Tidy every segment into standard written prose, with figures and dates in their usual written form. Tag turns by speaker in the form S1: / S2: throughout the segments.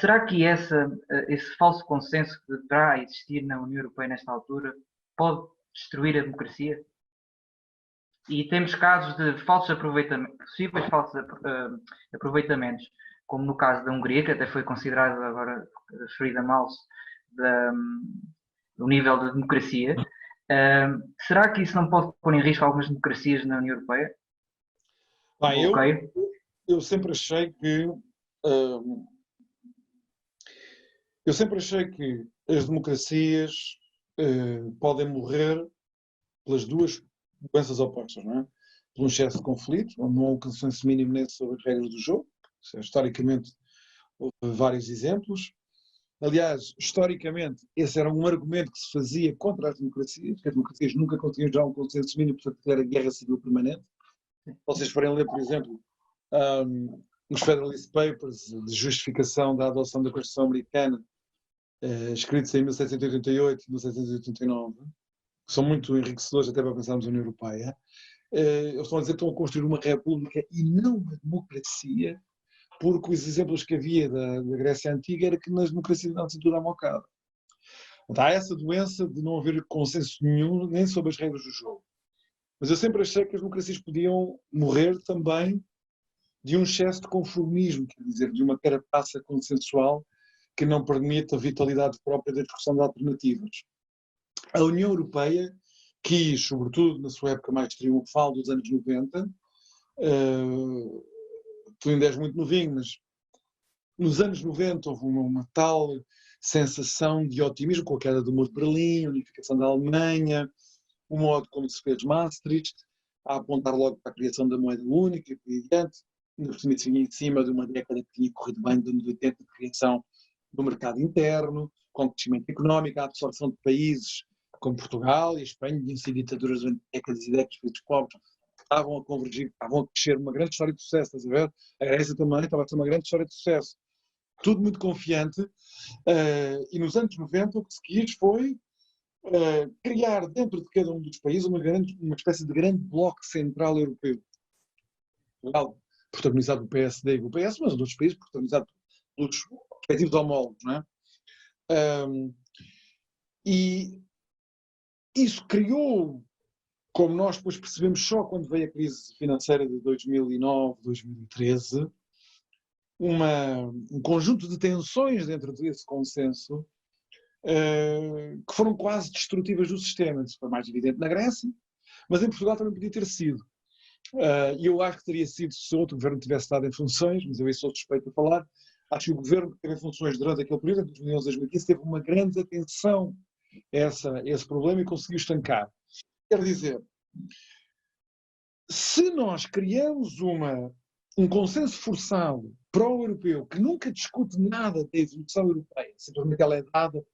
S1: Será que esse falso consenso que deverá existir na União Europeia nesta altura pode destruir a democracia? E temos casos de falsos aproveitamentos, possíveis falsos aproveitamentos, como no caso da Hungria, que até foi considerada agora Freedom House do nível de democracia. Será que isso não pode pôr em risco algumas democracias na União Europeia?
S2: Bem, eu sempre achei que as democracias podem morrer pelas duas doenças opostas, não é? Por um excesso de conflito, onde não há um consenso mínimo nem sobre as regras do jogo. Historicamente, houve vários exemplos. Aliás, historicamente, esse era um argumento que se fazia contra as democracias, que as democracias nunca conseguiam já um consenso mínimo, portanto, era guerra civil permanente. Vocês forem ler, por exemplo, os Federalist Papers de justificação da adoção da Constituição Americana, escritos em 1788 e 1789, que são muito enriquecedores até para pensarmos na União Europeia, eles estão a dizer que estão a construir uma república e não uma democracia, porque os exemplos que havia da Grécia Antiga era que nas democracias não se tudo amocado. Então, há essa doença de não haver consenso nenhum, nem sobre as regras do jogo. Mas eu sempre achei que as democracias podiam morrer também de um excesso de conformismo, quer dizer, de uma carapaça consensual que não permite a vitalidade própria da discussão de alternativas. A União Europeia quis, sobretudo na sua época mais triunfal dos anos 90, tu ainda és muito novinho, mas nos anos 90 houve uma tal sensação de otimismo com a queda do muro de Berlim, a unificação da Alemanha, o modo como se fez Maastricht, a apontar logo para a criação da moeda única e por aí adiante, em cima de uma década que tinha corrido bem, dos anos 80, de criação do mercado interno, com crescimento económico, a absorção de países como Portugal e Espanha, tinham sido ditaduras durante décadas e décadas, países pobres, estavam a convergir, estavam a crescer, uma grande história de sucesso, estás a ver? A Grécia também estava a ser uma grande história de sucesso. Tudo muito confiante, e nos anos 90 o que se quis foi criar dentro de cada um dos países uma espécie de grande bloco central europeu. Portugal, protagonizado pelo PSD e pelo PS, mas outros países protagonizados pelos respectivos homólogos, não é? E isso criou, como nós depois percebemos só quando veio a crise financeira de 2009, 2013, um conjunto de tensões dentro desse consenso que foram quase destrutivas do sistema. Isso foi mais evidente na Grécia, mas em Portugal também podia ter sido. E eu acho que teria sido se outro governo tivesse estado em funções, mas eu aí sou suspeito a falar. Acho que o governo que teve em funções durante aquele período, entre 2011 e 2015, teve uma grande atenção a esse problema e conseguiu estancar. Quer dizer, se nós criamos um consenso forçado pró-europeu que nunca discute nada da evolução europeia, simplesmente ela é dada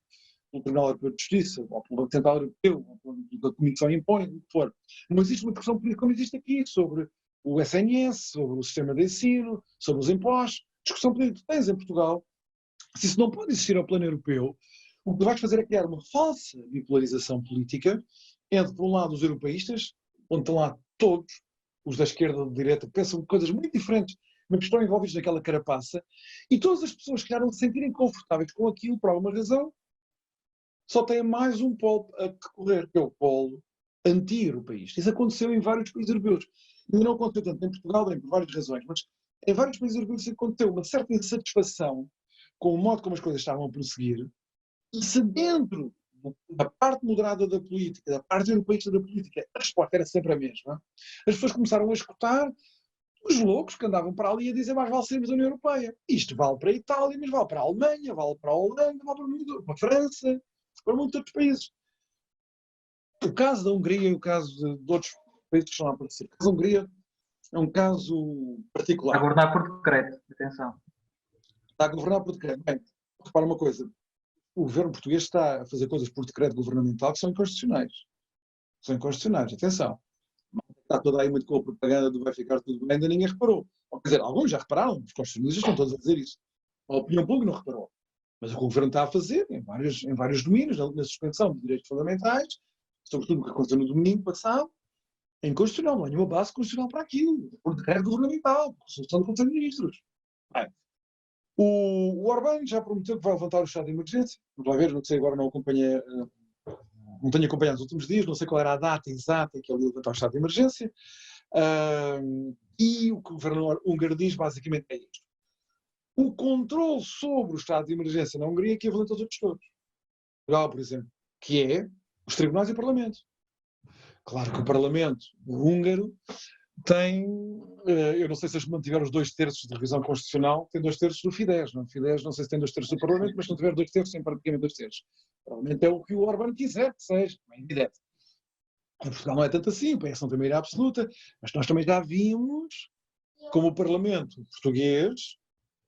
S2: pelo Tribunal Europeu de Justiça, ou pelo Banco Central Europeu, ou pela Comissão impõe, o que for. Não existe uma discussão política como existe aqui, sobre o SNS, sobre o sistema de ensino, sobre os impostos. Discussão política que tens em Portugal. Se isso não pode existir ao plano europeu, o que vais fazer é criar uma falsa bipolarização política entre, por um lado, os europeístas, onde estão lá todos, os da esquerda e da direita, pensam coisas muito diferentes, mas estão envolvidos naquela carapaça, e todas as pessoas que já não se sentirem confortáveis com aquilo, por alguma razão, só têm mais um polo a decorrer, que é o polo anti-europeísta. Isso aconteceu em vários países europeus. Ainda não aconteceu tanto em Portugal, bem, por várias razões, mas em vários países europeus aconteceu uma certa insatisfação com o modo como as coisas estavam a prosseguir, e se dentro da parte moderada da política, da parte europeísta da política, a resposta era sempre a mesma, as pessoas começaram a escutar os loucos que andavam para ali a dizer mais vale sermos da União Europeia. Isto vale para a Itália, mas vale para a Alemanha, vale para a Holanda, vale para a França, para muitos outros países. O caso da Hungria e o caso de outros países que estão a aparecer. O caso da Hungria é um caso particular.
S1: A governar por decreto, atenção.
S2: Está a governar por decreto. Bem, repara uma coisa. O governo português está a fazer coisas por decreto governamental que são inconstitucionais. São inconstitucionais, atenção. Está toda aí muito com a propaganda do vai ficar tudo bem, ainda ninguém reparou. Ou, quer dizer, alguns já repararam, os constitucionalistas estão todos a dizer isso. A opinião pública não reparou. Mas o que o governo está a fazer, em vários domínios, na suspensão de direitos fundamentais, sobretudo o que aconteceu no domingo passado, é inconstitucional, não há nenhuma base constitucional para aquilo, por decreto governamental, por resolução do Conselho de Ministros. Bem, O Orbán já prometeu que vai levantar o estado de emergência. Vamos lá ver, não sei, agora não acompanhei, não tenho acompanhado nos últimos dias, não sei qual era a data exata em que ele ia levantar o estado de emergência. E o que o governo húngaro diz basicamente é isto. O controle sobre o estado de emergência na Hungria é equivalente aos outros todos. Portugal, por exemplo, que é os tribunais e o Parlamento. Claro que o Parlamento húngaro tem, eu não sei se eles mantiveram os 2/3 de revisão constitucional, tem 2/3 do Fidesz. Não? O Fidesz não sei se tem 2/3 do Parlamento, mas se não tiver 2/3, tem praticamente 2/3. O Parlamento é o que o Orbán quiser que seja, é evidente. Em Portugal não é tanto assim, o PS não tem maioria absoluta, mas nós também já vimos como o Parlamento português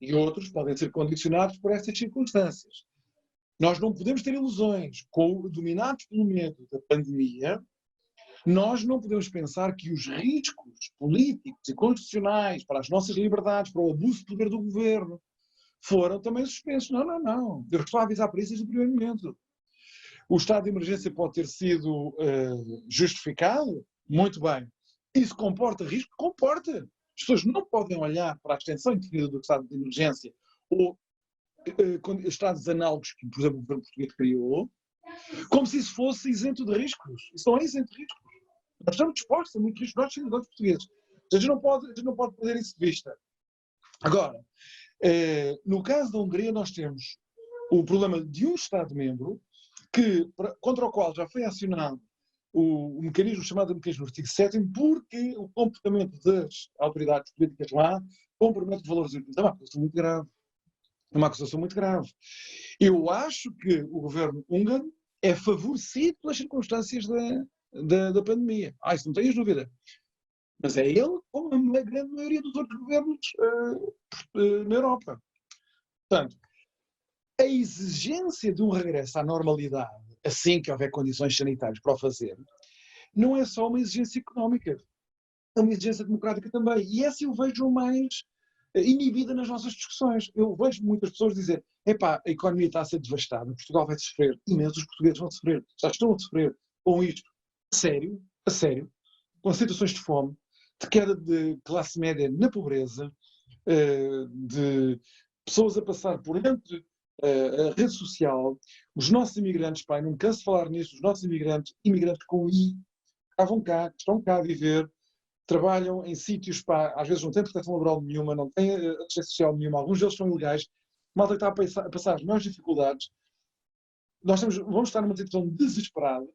S2: e outros podem ser condicionados por estas circunstâncias. Nós não podemos ter ilusões. Dominados pelo medo da pandemia, nós não podemos pensar que os riscos políticos e constitucionais para as nossas liberdades, para o abuso de poder do governo, foram também suspensos. Não, não, não. Eu estou a avisar para isso desde o primeiro momento. O estado de emergência pode ter sido justificado? Muito bem. Isso comporta risco? Comporta. As pessoas não podem olhar para a extensão indefinida do estado de emergência ou estados análogos que, por exemplo, o governo português criou, como se isso fosse isento de riscos. Isso não é isento de riscos. Nós estamos dispostos a muitos riscos, nós, cidadãos portugueses. A gente não pode perder isso de vista. Agora, no caso da Hungria, nós temos o problema de um Estado-membro contra o qual já foi acionado o mecanismo chamado mecanismo artigo 7º, porque o comportamento das autoridades políticas lá compromete os valores europeus. É uma acusação muito grave. É uma acusação muito grave. Eu acho que o governo húngaro é favorecido pelas circunstâncias da pandemia. Isso não tenhas dúvida. Mas é ele como a grande maioria dos outros governos na Europa. Portanto, a exigência de um regresso à normalidade, assim que houver condições sanitárias para o fazer, não é só uma exigência económica, é uma exigência democrática também. E essa eu vejo mais inibida nas nossas discussões. Eu vejo muitas pessoas dizer: epá, a economia está a ser devastada, Portugal vai sofrer, imenso, os portugueses vão sofrer, já estão a sofrer com isto. A sério, com situações de fome, de queda de classe média na pobreza, de pessoas a passar por entre a rede social, os nossos imigrantes, pai, não me canso de falar nisso, os nossos imigrantes com I, estavam cá, estão cá a viver, trabalham em sítios, pá, às vezes não têm proteção laboral nenhuma, não têm assistência social nenhuma, alguns deles são ilegais, malta que está a passar as maiores dificuldades. Nós vamos estar numa situação desesperada.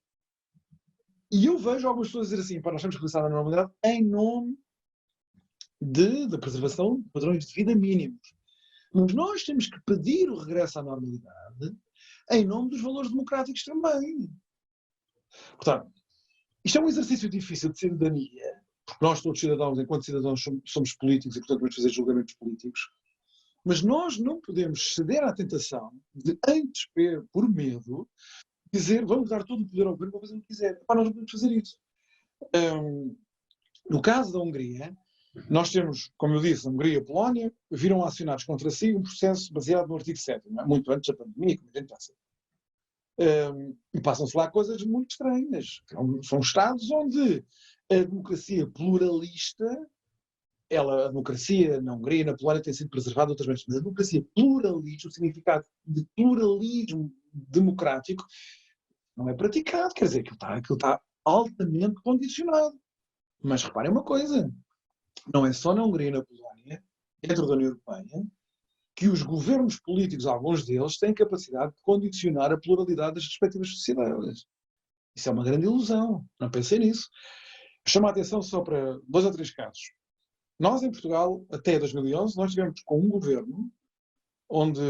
S2: E eu vejo algumas pessoas dizer assim: nós temos que regressar à normalidade em nome da preservação de padrões de vida mínimos. Mas nós temos que pedir o regresso à normalidade em nome dos valores democráticos também. Portanto, isto é um exercício difícil de cidadania, porque nós todos cidadãos, enquanto cidadãos, somos políticos e, portanto, vamos fazer julgamentos políticos. Mas nós não podemos ceder à tentação de, em desespero, por medo, dizer: vamos dar todo o poder ao governo para fazer o que quiser. Nós não podemos fazer isso. No caso da Hungria, nós temos, como eu disse, a Hungria e a Polónia viram acionados contra si um processo baseado no artigo 7º, muito antes da pandemia, como a gente já sabe. E passam-se lá coisas muito estranhas. São Estados onde a democracia pluralista, a democracia na Hungria e na Polónia tem sido preservada outras vezes, mas a democracia pluralista, o significado de pluralismo democrático, não é praticado. Quer dizer, aquilo está altamente condicionado. Mas reparem uma coisa: não é só na Hungria e na Polónia, dentro da União Europeia, que os governos políticos, alguns deles, têm capacidade de condicionar a pluralidade das respectivas sociedades. Isso é uma grande ilusão. Não pensei nisso. Chamo a atenção só para 2 ou 3 casos. Nós, em Portugal, até 2011, nós tivemos com um governo onde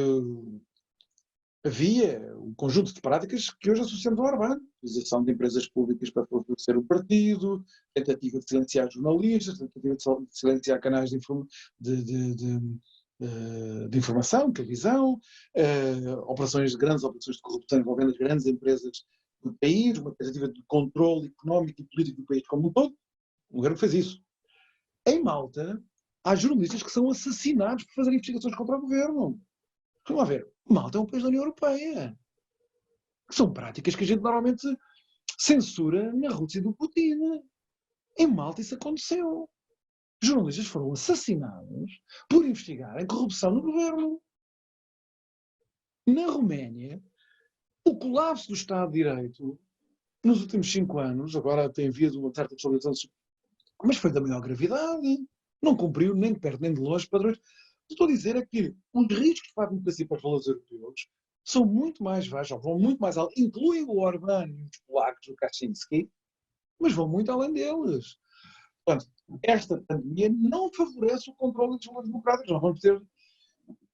S2: havia um conjunto de práticas que hoje associamos ao Orbán. Utilização de empresas públicas para favorecer o partido, tentativa de silenciar jornalistas, tentativa de silenciar canais de informação, televisão, grandes operações de corrupção envolvendo as grandes empresas do país, uma tentativa de controle económico e político do país como um todo. O governo fez isso. Em Malta, há jornalistas que são assassinados por fazer investigações contra o governo. Vamos lá ver. Malta é um país da União Europeia. São práticas que a gente normalmente censura na Rússia do Putin. Em Malta isso aconteceu. Jornalistas foram assassinados por investigarem corrupção no governo. Na Roménia, o colapso do Estado de Direito, nos últimos 5 anos, agora tem havido uma certa desvalorização, mas foi da maior gravidade. Não cumpriu nem de perto nem de longe padrões. O que estou a dizer é que os riscos para a democracia e para os valores europeus são muito mais baixos, vão muito mais além, incluem o Orbán e os polacos, o Kaczynski, mas vão muito além deles. Portanto, esta pandemia não favorece o controle dos valores democráticos. Nós vamos ter...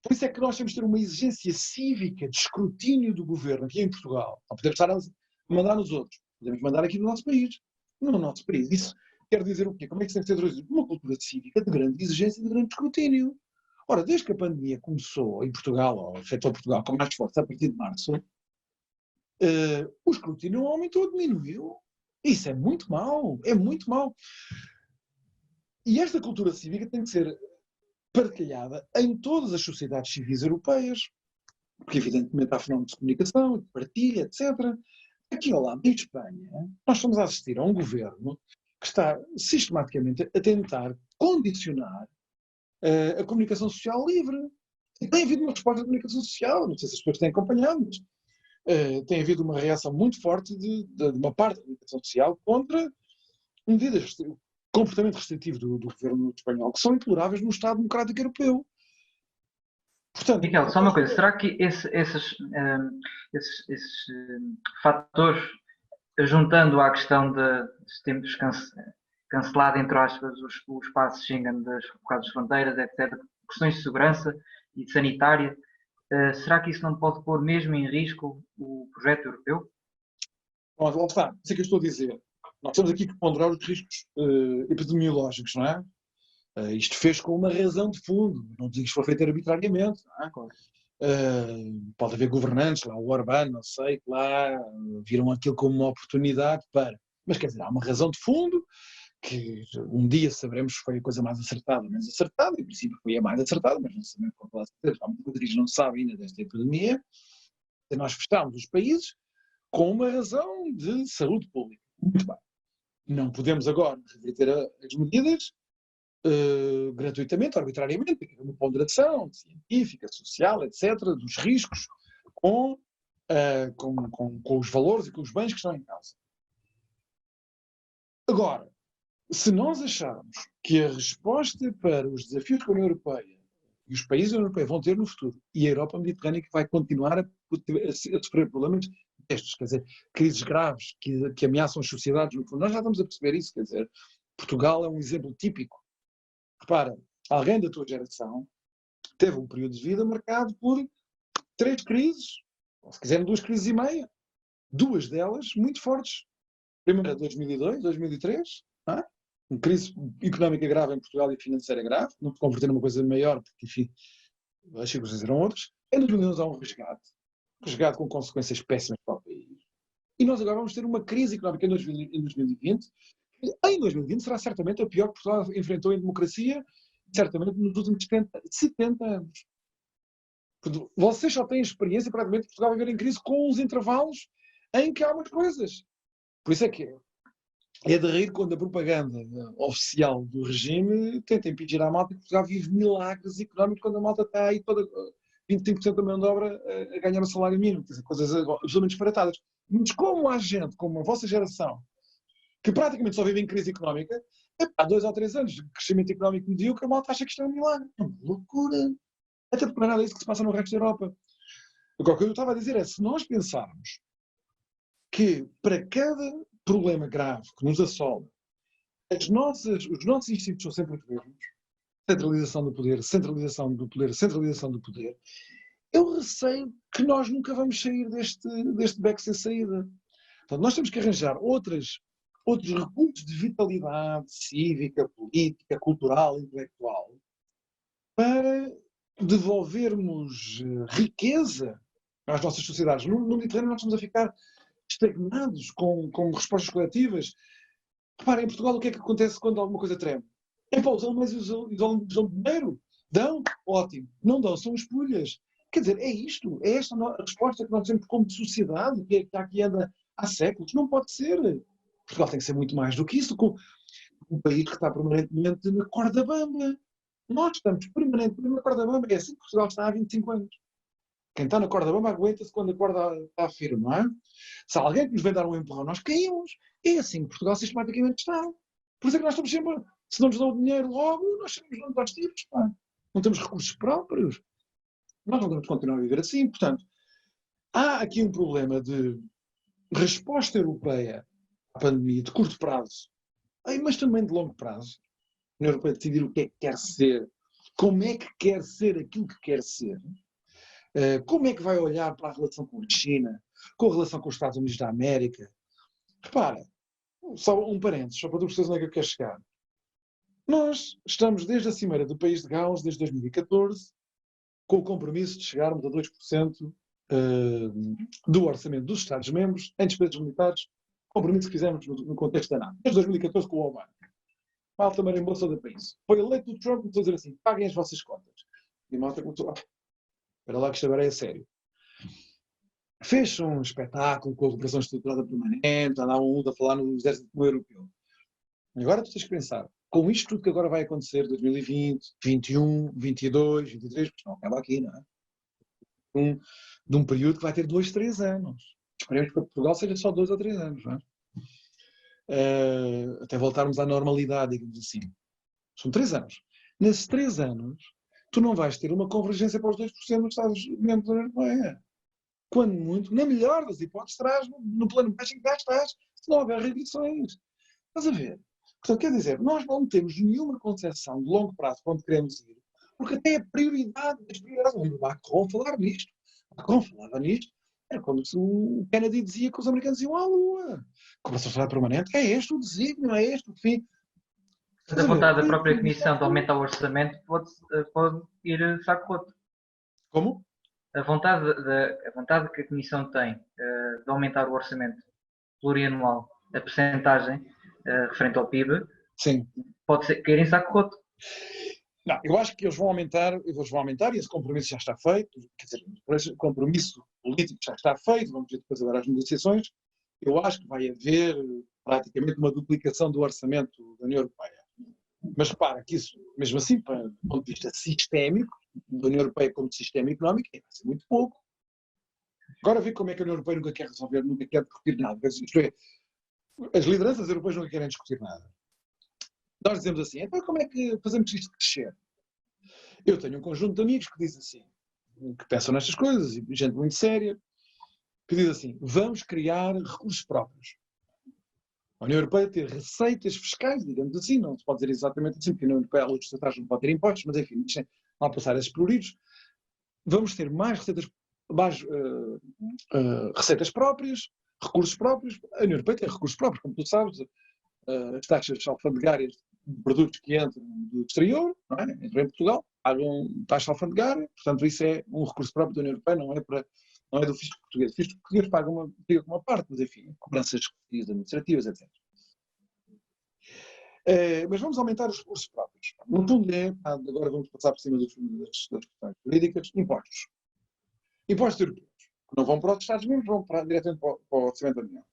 S2: Por isso é que nós temos de ter uma exigência cívica de escrutínio do governo aqui em Portugal. Não podemos estar a mandar nos outros. Podemos mandar aqui no nosso país. No nosso país. Isso quer dizer o quê? Como é que isso deve ser traduzido? Uma cultura cívica de grande exigência e de grande escrutínio. Ora, desde que a pandemia começou em Portugal, ou afetou Portugal com mais força a partir de março, o escrutínio não aumentou, diminuiu. Isso é muito mau. É muito mau. E esta cultura cívica tem que ser partilhada em todas as sociedades civis europeias, porque evidentemente há fenómenos de comunicação, de partilha, etc. Aqui ao lado, em Espanha, nós estamos a assistir a um governo que está sistematicamente a tentar condicionar a comunicação social livre. E tem havido uma resposta da comunicação social, não sei se as pessoas têm acompanhado, mas tem havido uma reação muito forte de uma parte da comunicação social contra medidas, comportamento restritivo do governo espanhol, que são intoleráveis no Estado Democrático Europeu.
S1: Portanto, Miguel, só uma coisa, será que esses fatores, juntando à questão de termos cancelado, entre aspas, o espaço Schengen por causa das fronteiras, etc., questões de segurança e de sanitária, será que isso não pode pôr mesmo em risco o projeto europeu?
S2: Bom, lá está, isso é que eu estou a dizer. Nós temos aqui que ponderar os riscos epidemiológicos, não é? Isto fez com uma razão de fundo, não digo que isto foi feito arbitrariamente, não é? Pode haver governantes, lá o Orbán, não sei, que lá viram aquilo como uma oportunidade para... Mas quer dizer, há uma razão de fundo, que um dia saberemos se foi a coisa mais acertada ou menos acertada, em princípio foi a mais acertada, mas não sabemos com toda a certeza, há muita coisa que a gente não sabe ainda desta epidemia, e nós fechámos os países com uma razão de saúde pública. Muito bem. Não podemos agora reverter as medidas gratuitamente, arbitrariamente, tem que haver uma ponderação científica, social, etc., dos riscos com os valores e com os bens que estão em causa. Agora, se nós acharmos que a resposta para os desafios que a União Europeia e os países da União Europeia vão ter no futuro, e a Europa Mediterrânea que vai continuar a sofrer problemas destes, quer dizer, crises graves que ameaçam as sociedades, no fundo, nós já estamos a perceber isso, quer dizer, Portugal é um exemplo típico. Repara, alguém da tua geração teve um período de vida marcado por 3 crises, ou se quiserem 2 crises e meia, 2 delas muito fortes. Primeiro, 2002, 2003, não é? Uma crise económica grave em Portugal e financeira grave, não se converter numa coisa maior, porque, enfim, as circunstâncias eram outras. Em 2011 há um resgate com consequências péssimas para o país. E nós agora vamos ter uma crise económica em 2020, que em 2020 será certamente a pior que Portugal enfrentou em democracia, certamente nos últimos 70 anos. Porque vocês só têm experiência, praticamente, de Portugal viver em crise com uns intervalos em que há umas coisas. Por isso é que é de rir quando a propaganda oficial do regime tenta impedir à malta que Portugal vive milagres económicos quando a malta está aí toda 25% da mão de obra a ganhar o salário mínimo, quer dizer, coisas absolutamente disparatadas. Mas como há gente, como a vossa geração, que praticamente só vive em crise económica, há 2 ou 3 anos de crescimento económico medíocre, a malta acha que isto é um milagre. É uma loucura. Até porque não é nada disso que se passa no resto da Europa. Agora, o que eu estava a dizer é, se nós pensarmos que para cada problema grave que nos assola, os nossos instintos são sempre os mesmos, centralização do poder, centralização do poder, centralização do poder, eu receio que nós nunca vamos sair deste beco sem saída. Portanto, nós temos que arranjar outros recursos de vitalidade cívica, política, cultural, intelectual, para devolvermos riqueza às nossas sociedades. No Mediterrâneo nós estamos a ficar estagnados com respostas coletivas. Reparem, em Portugal o que é que acontece quando alguma coisa treme? É para os alemães dão dinheiro? Dão? Ótimo. Não dão, são espulhas. Quer dizer, é isto, é esta a resposta que nós temos como sociedade, que aqui anda há séculos. Não pode ser. Portugal tem que ser muito mais do que isso, com um país que está permanentemente na corda bamba. Nós estamos permanentemente na corda bamba. É assim que Portugal está há 25 anos. Quem está na corda bamba aguenta-se quando a corda está firme, não é? Se alguém que nos vem dar um empurrão, nós caímos. É assim que Portugal sistematicamente está. Por isso é que nós estamos sempre, se não nos dão o dinheiro logo, nós somos aos tiros, pá. Não temos recursos próprios. Nós não podemos continuar a viver assim. Portanto, há aqui um problema de resposta europeia à pandemia de curto prazo, mas também de longo prazo. A União Europeia decidir o que é que quer ser, como é que quer ser aquilo que quer ser, como é que vai olhar para a relação com a China, com a relação com os Estados Unidos da América. Repara, só um parênteses, só para tu perceberes onde é que eu quero chegar. Nós estamos desde a cimeira do País de Gales, desde 2014, com o compromisso de chegarmos a 2% do orçamento dos Estados-membros em despesas militares, compromisso que fizemos no contexto da NATO, desde 2014 com o Obama. Malta marimbou-se do país. Foi eleito o Trump e começou a dizer assim, paguem as vossas contas. E a malta começou, espera lá que isto agora é sério. Fez um espetáculo com a cooperação estruturada permanente, andava um a falar no exército europeu. Agora tu tens que pensar, com isto tudo que agora vai acontecer, 2020, 21, 22, 23, porque não acaba aqui, não é? De um período que vai ter 2, 3 anos. Esperemos que para Portugal seja só 2 ou 3 anos, não é? Até voltarmos à normalidade, digamos assim. São 3 anos. Nesses 3 anos, tu não vais ter uma convergência para os 2% nos Estados-membros da União Europeia. Quando muito, na melhor das hipóteses, terás no plano baixo em que já estás, se não houver reduções. Estás a ver? Portanto, quer dizer, nós não temos nenhuma concepção de longo prazo para onde queremos ir, porque até a prioridade das prioridades, o Macron falar nisto, Macron falava nisto, era quando o Kennedy dizia que os americanos iam à Lua. Cooperação estruturada permanente, é este o desígnio, é este o fim.
S1: Mas a vontade da própria Comissão de aumentar o orçamento pode ir saco roto.
S2: Como?
S1: A vontade que a Comissão tem de aumentar o orçamento plurianual, a percentagem referente ao PIB,
S2: sim,
S1: pode ser cair em saco roto.
S2: Não, eu acho que eles vão aumentar e esse compromisso já está feito, quer dizer, o compromisso político já está feito, vamos ver depois agora as negociações. Eu acho que vai haver praticamente uma duplicação do orçamento da União Europeia. Mas repara que isso, mesmo assim, do ponto de vista sistémico, da União Europeia como sistema económico, vai ser muito pouco. Agora vê como é que a União Europeia nunca quer resolver, nunca quer discutir nada. Isto é, as lideranças europeias nunca querem discutir nada. Nós dizemos assim, então como é que fazemos isto crescer? Eu tenho um conjunto de amigos que diz assim, que pensam nestas coisas, e gente muito séria, que diz assim, vamos criar recursos próprios. A União Europeia ter receitas fiscais, digamos assim, não se pode dizer exatamente assim, porque a União Europeia, a legislação não pode ter impostos, mas enfim, não passar esses pruridos. Vamos ter mais receitas próprias, recursos próprios. A União Europeia tem recursos próprios, como tu sabes, as taxas alfandegárias de produtos que entram do exterior, não é? Entram em Portugal, pagam taxa alfandegária, portanto isso é um recurso próprio da União Europeia, não é do fisco português. O fisco português paga uma parte, mas enfim, cobranças administrativas, etc. Mas vamos aumentar os recursos próprios. No fundo agora vamos passar por cima das questões jurídicas, impostos. Impostos europeus, que não vão para os Estados-membros, vão diretamente para o orçamento da União.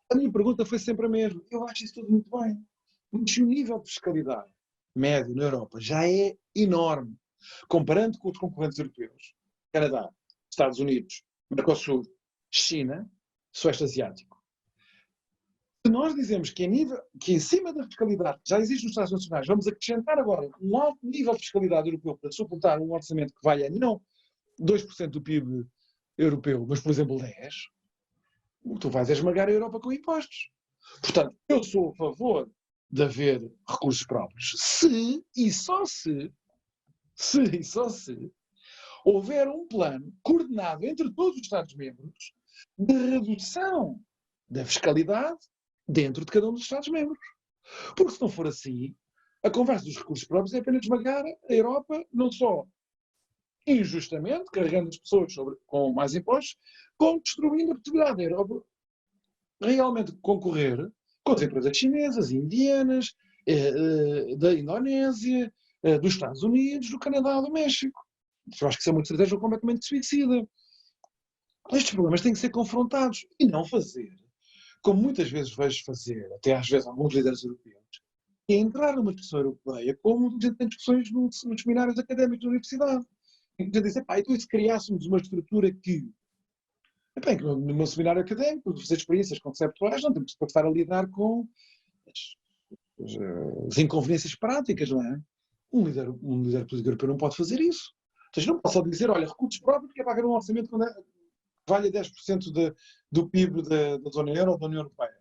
S2: A minha pergunta foi sempre a mesma. Eu acho isso tudo muito bem. Mas se o nível de fiscalidade médio na Europa já é enorme, comparando com os concorrentes europeus, Canadá, Estados Unidos, Mercosul, China, Sudeste Asiático. Se nós dizemos que em cima da fiscalidade que já existe nos Estados Nacionais, vamos acrescentar agora um alto nível de fiscalidade europeu para suportar um orçamento que valha não 2% do PIB europeu, mas por exemplo 10%, tu vais esmagar a Europa com impostos. Portanto, eu sou a favor de haver recursos próprios se houver um plano coordenado entre todos os Estados-membros de redução da fiscalidade dentro de cada um dos Estados-membros. Porque se não for assim, a conversa dos recursos próprios é apenas esmagar a Europa, não só injustamente, carregando as pessoas com mais impostos, como destruindo a possibilidade da Europa realmente concorrer com as empresas chinesas, indianas, da Indonésia, dos Estados Unidos, do Canadá, do México. Eu acho que isso é uma estratégia completamente suicida. Estes problemas têm que ser confrontados e não fazer, como muitas vezes vejo fazer, até às vezes alguns líderes europeus, é entrar numa discussão europeia como a gente tem discussões nos seminários académicos da universidade. Já disse, então e se criássemos uma estrutura que, bem, que no meu seminário académico, fazer experiências conceptuais, não temos que estar a lidar com as inconveniências práticas, não é? Um líder político europeu não pode fazer isso. Ou seja, não pode só dizer, olha, recursos próprios, porque é para haver um orçamento que valha 10% do PIB da zona euro ou da União Europeia.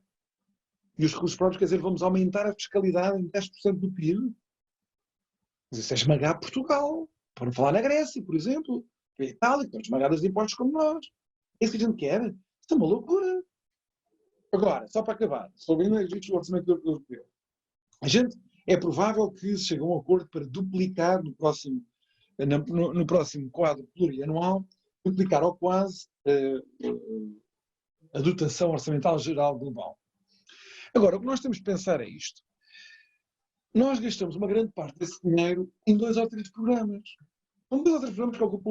S2: E os recursos próprios, quer dizer, vamos aumentar a fiscalidade em 10% do PIB. Mas isso é esmagar Portugal. Para não falar na Grécia, por exemplo. A Itália, que estão esmagadas de impostos como nós. É isso que a gente quer. Isto é uma loucura. Agora, só para acabar, sobre o orçamento europeu. É provável que se chegue a um acordo para duplicar no próximo quadro plurianual, duplicar ou quase a dotação orçamental geral global. Agora, o que nós temos de pensar é isto. Nós gastamos uma grande parte desse dinheiro em 2 ou 3 programas. São 2 ou 3 programas que ocupam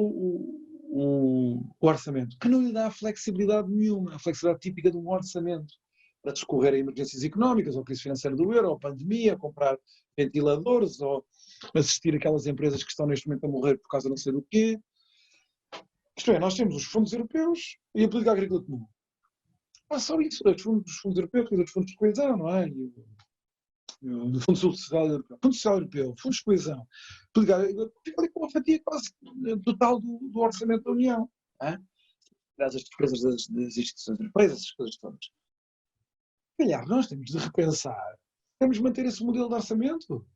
S2: o orçamento, que não lhe dá flexibilidade nenhuma, a flexibilidade típica de um orçamento, para discorrer a emergências económicas, ou crise financeira do euro, ou pandemia, comprar ventiladores, ou assistir aquelas empresas que estão neste momento a morrer por causa de não sei do quê. Isto é, nós temos os fundos europeus e a política agrícola comum. Só isso, os fundos europeus, os fundos de coesão, não é? Do Fundo Social Europeu, Fundo Social Europeu, Fundos de Coesão, fica ali com uma fatia quase total do orçamento da União. As despesas das instituições europeias, essas coisas todas. Calhar, nós temos de repensar, temos de manter esse modelo de orçamento.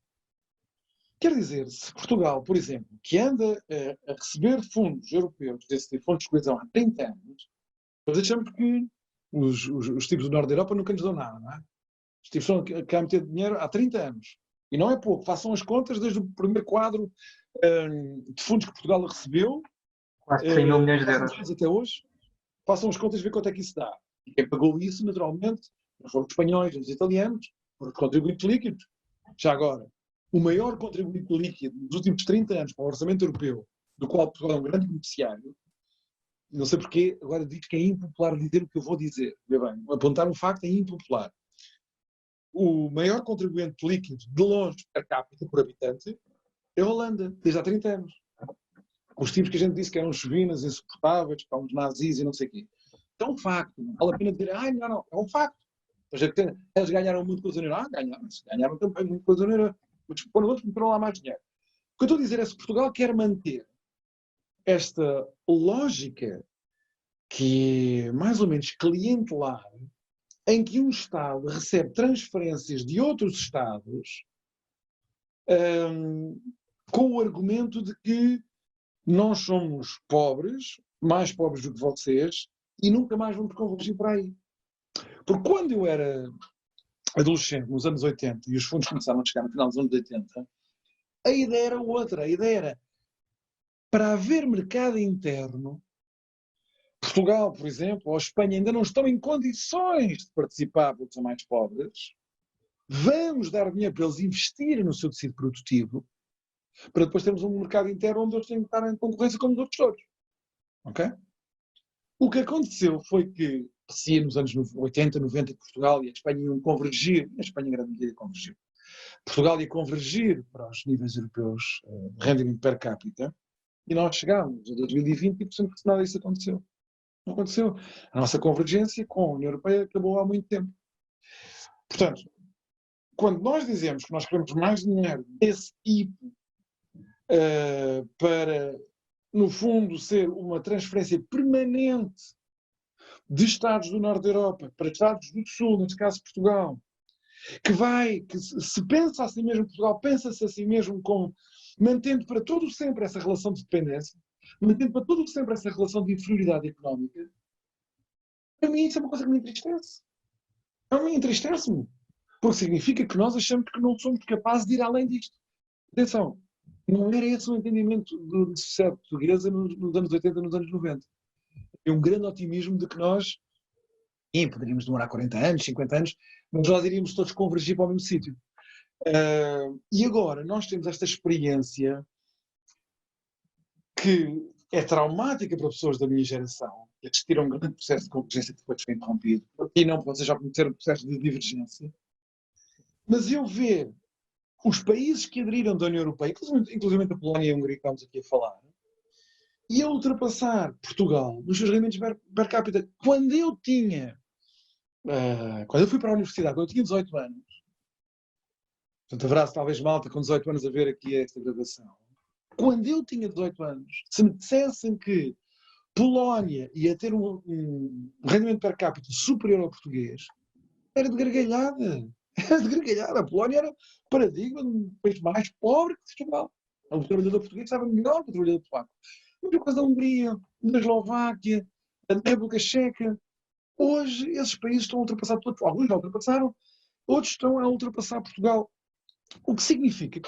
S2: Quer dizer, se Portugal, por exemplo, que anda a receber fundos europeus, desse tipo, fundos de coesão há 30 anos, nós achamos que os tipos do Norte da Europa nunca nos dão nada, não é? Os tipos estão a meter dinheiro há 30 anos. E não é pouco. Façam as contas desde o primeiro quadro de fundos que Portugal recebeu.
S1: Quase 100 mil milhões de euros.
S2: Até hoje. Façam as contas e ver quanto é que isso dá. E quem pagou isso, naturalmente, foram os espanhóis, os italianos, foram os contribuintes líquidos. Já agora, o maior contribuinte líquido nos últimos 30 anos para o orçamento europeu, do qual Portugal é um grande beneficiário, não sei porquê, agora digo que é impopular dizer o que eu vou dizer. Vê bem, apontar um facto é impopular. O maior contribuinte líquido, de longe, per capita, por habitante, é a Holanda, desde há 30 anos. Os tipos que a gente disse que eram chuvinas, insuportáveis, para uns nazis e não sei o quê. É um facto. Não vale a pena dizer, não, é um facto. Eles ganharam muito com a Zona Euro. Ganharam também muito com a Zona Euro. Mas foram outros que meteram lá mais dinheiro. O que eu estou a dizer é, se Portugal quer manter esta lógica que é mais ou menos clientelar, em que um Estado recebe transferências de outros Estados com o argumento de que nós somos pobres, mais pobres do que vocês, e nunca mais vamos convergir para aí. Porque quando eu era adolescente, nos anos 80, e os fundos começaram a chegar no final dos anos 80, a ideia era outra. A ideia era, para haver mercado interno, Portugal, por exemplo, ou Espanha ainda não estão em condições de participar porque são mais pobres, vamos dar dinheiro para eles investirem no seu tecido produtivo, para depois termos um mercado interno onde eles têm que estar em concorrência com os outros todos. Ok? O que aconteceu foi que, se nos anos 80, 90, Portugal e a Espanha iam convergir, a Espanha em grande medida convergiu, Portugal ia convergir para os níveis europeus de rendimento per capita, e nós chegámos a 2020 e por cento que nada disso aconteceu. Não aconteceu. A nossa convergência com a União Europeia acabou há muito tempo. Portanto, quando nós dizemos que nós queremos mais dinheiro desse tipo para, no fundo, ser uma transferência permanente de Estados do Norte da Europa para Estados do Sul, neste caso Portugal, que se pensa assim mesmo, Portugal pensa-se assim mesmo como mantendo para todo sempre essa relação de dependência, mantendo para todo sempre essa relação de inferioridade económica, para mim isso é uma coisa que me entristece. A mim entristece-me. Porque significa que nós achamos que não somos capazes de ir além disto. Atenção, não era esse o entendimento da sociedade portuguesa nos anos 80 e nos anos 90. É um grande otimismo de que nós, poderíamos demorar 40 anos, 50 anos, mas nós iríamos todos convergir para o mesmo sítio. E agora nós temos esta experiência que é traumática para pessoas da minha geração, que assistiram a um grande processo de convergência que depois foi interrompido, e não, vocês já conheceram o processo de divergência, mas eu ver os países que aderiram da União Europeia, inclusive a Polónia e a Hungria que estamos aqui a falar, e a ultrapassar Portugal nos seus rendimentos per capita. Quando eu fui para a universidade, quando eu tinha 18 anos, portanto haverá talvez malta com 18 anos a ver aqui esta gravação, quando eu tinha 18 anos, se me dissessem que Polónia ia ter um rendimento per capita superior ao português, era de gargalhada. Era de gargalhada. A Polónia era paradigma de um país mais pobre que Portugal. O trabalhador português estava melhor que o trabalhador polaco. Muita coisa da Hungria, da Eslováquia, da República Checa. Hoje, esses países estão a ultrapassar todos. Alguns já ultrapassaram, outros estão a ultrapassar Portugal. O que significa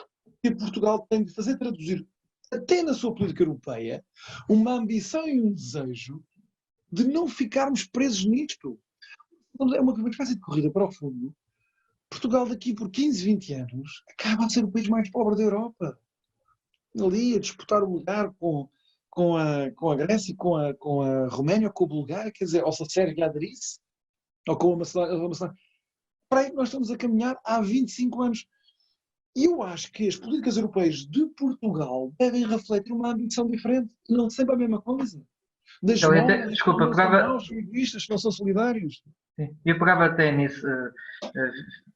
S2: que Portugal tem de fazer traduzir, até na sua política europeia, uma ambição e um desejo de não ficarmos presos nisto. É uma espécie de corrida para o fundo. Portugal, daqui por 15, 20 anos, acaba a ser o país mais pobre da Europa. Ali a disputar o lugar com a Grécia, com a Roménia, com a Bulgária, quer dizer, ou se a Sérvia aderisse, ou com a Macedónia. Para aí que nós estamos a caminhar há 25 anos. E eu acho que as políticas europeias de Portugal devem refletir uma ambição diferente, não sempre a mesma coisa. Das
S1: Então,
S2: modas, que
S1: desculpa,
S2: não são maus, são egoístas, que não são solidários.
S1: eu pegava até nisso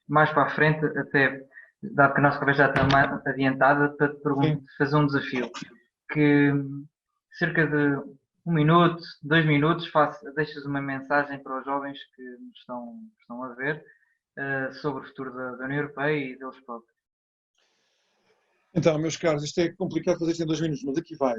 S1: mais para a frente, até dado que a nossa conversa já está mais adiantada, para te fazer um desafio. Que cerca de 1 minuto, 2 minutos, deixas uma mensagem para os jovens que nos estão a ver sobre o futuro da União Europeia e deles próprios.
S2: Então, meus caros, isto é complicado fazer isto em 2 minutos, mas aqui vai.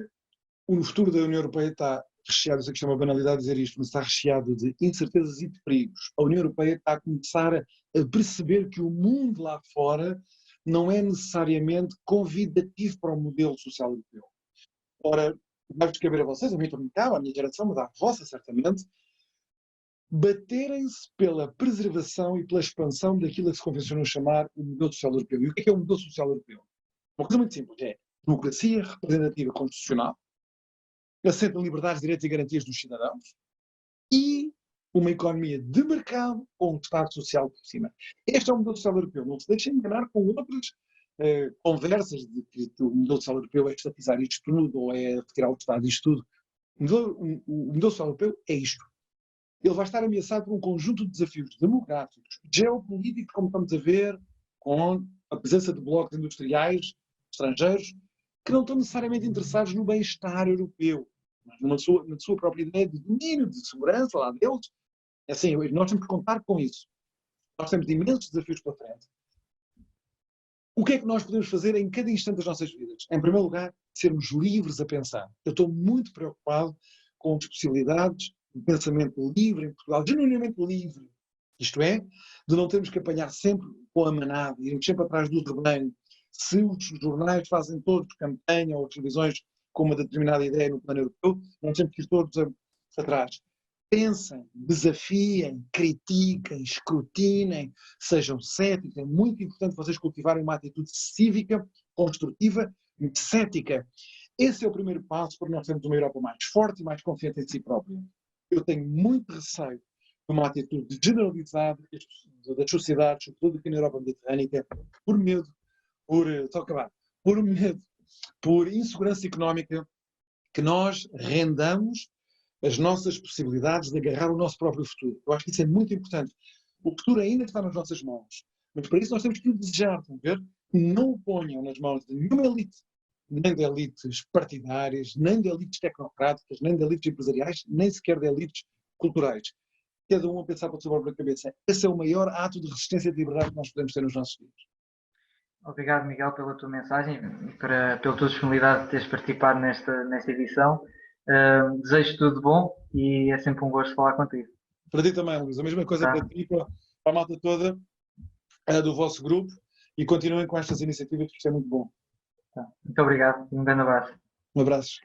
S2: O futuro da União Europeia está recheado, eu sei que isto é uma banalidade dizer isto, mas está recheado de incertezas e de perigos. A União Europeia está a começar a perceber que o mundo lá fora não é necessariamente convidativo para o modelo social europeu. Ora, vai-vos caber a vocês, a mim também cabe, à minha geração, mas à vossa certamente, baterem-se pela preservação e pela expansão daquilo que se convencionou chamar o modelo social europeu. E o que é o modelo social europeu? Uma coisa muito simples, é democracia representativa constitucional, assenta em liberdades, direitos e garantias dos cidadãos e uma economia de mercado com um Estado social por cima. Este é o modelo social europeu. Não se deixem enganar com outras conversas de que o modelo social europeu é estatizar isto tudo ou é retirar o Estado disto tudo. O modelo social europeu é isto. Ele vai estar ameaçado por um conjunto de desafios demográficos, geopolíticos, como estamos a ver, com a presença de blocos industriais estrangeiros que não estão necessariamente interessados no bem-estar europeu, mas na sua própria ideia de domínio, de segurança lá deles. É assim, nós temos que contar com isso. Nós temos imensos desafios pela frente. O que é que nós podemos fazer em cada instante das nossas vidas? Em primeiro lugar, sermos livres a pensar. Eu estou muito preocupado com as possibilidades de pensamento livre em Portugal, genuinamente livre. Isto é, de não termos que apanhar sempre com a manada, irmos sempre atrás do rebanho. Se os jornais fazem todos campanha ou as televisões com uma determinada ideia no plano europeu, não temos que ir todos atrás. Pensem, desafiem, critiquem, escrutinem, sejam céticos. É muito importante vocês cultivarem uma atitude cívica, construtiva e cética. Esse é o primeiro passo para nós termos uma Europa mais forte e mais confiante em si própria. Eu tenho muito receio de uma atitude generalizada das sociedades, sobretudo aqui na Europa mediterrânica, por medo, por medo, por insegurança económica, que nós rendamos as nossas possibilidades de agarrar o nosso próprio futuro. Eu acho que isso é muito importante. O futuro ainda está nas nossas mãos, mas para isso nós temos que o desejar, estão a ver? Não o ponham nas mãos de nenhuma elite, nem de elites partidárias, nem de elites tecnocráticas, nem de elites empresariais, nem sequer de elites culturais. Cada um a pensar pela sua própria cabeça. Esse é o maior ato de resistência e de liberdade que nós podemos ter nos nossos dias.
S1: Obrigado, Miguel, pela tua mensagem e pela tua disponibilidade de teres participado nesta edição. Desejo tudo de bom e é sempre um gosto falar contigo.
S2: Para ti também, Luís. A mesma coisa para ti, para a malta toda do vosso grupo, e continuem com estas iniciativas, porque isto é muito bom.
S1: Muito obrigado e um grande abraço.
S2: Um abraço.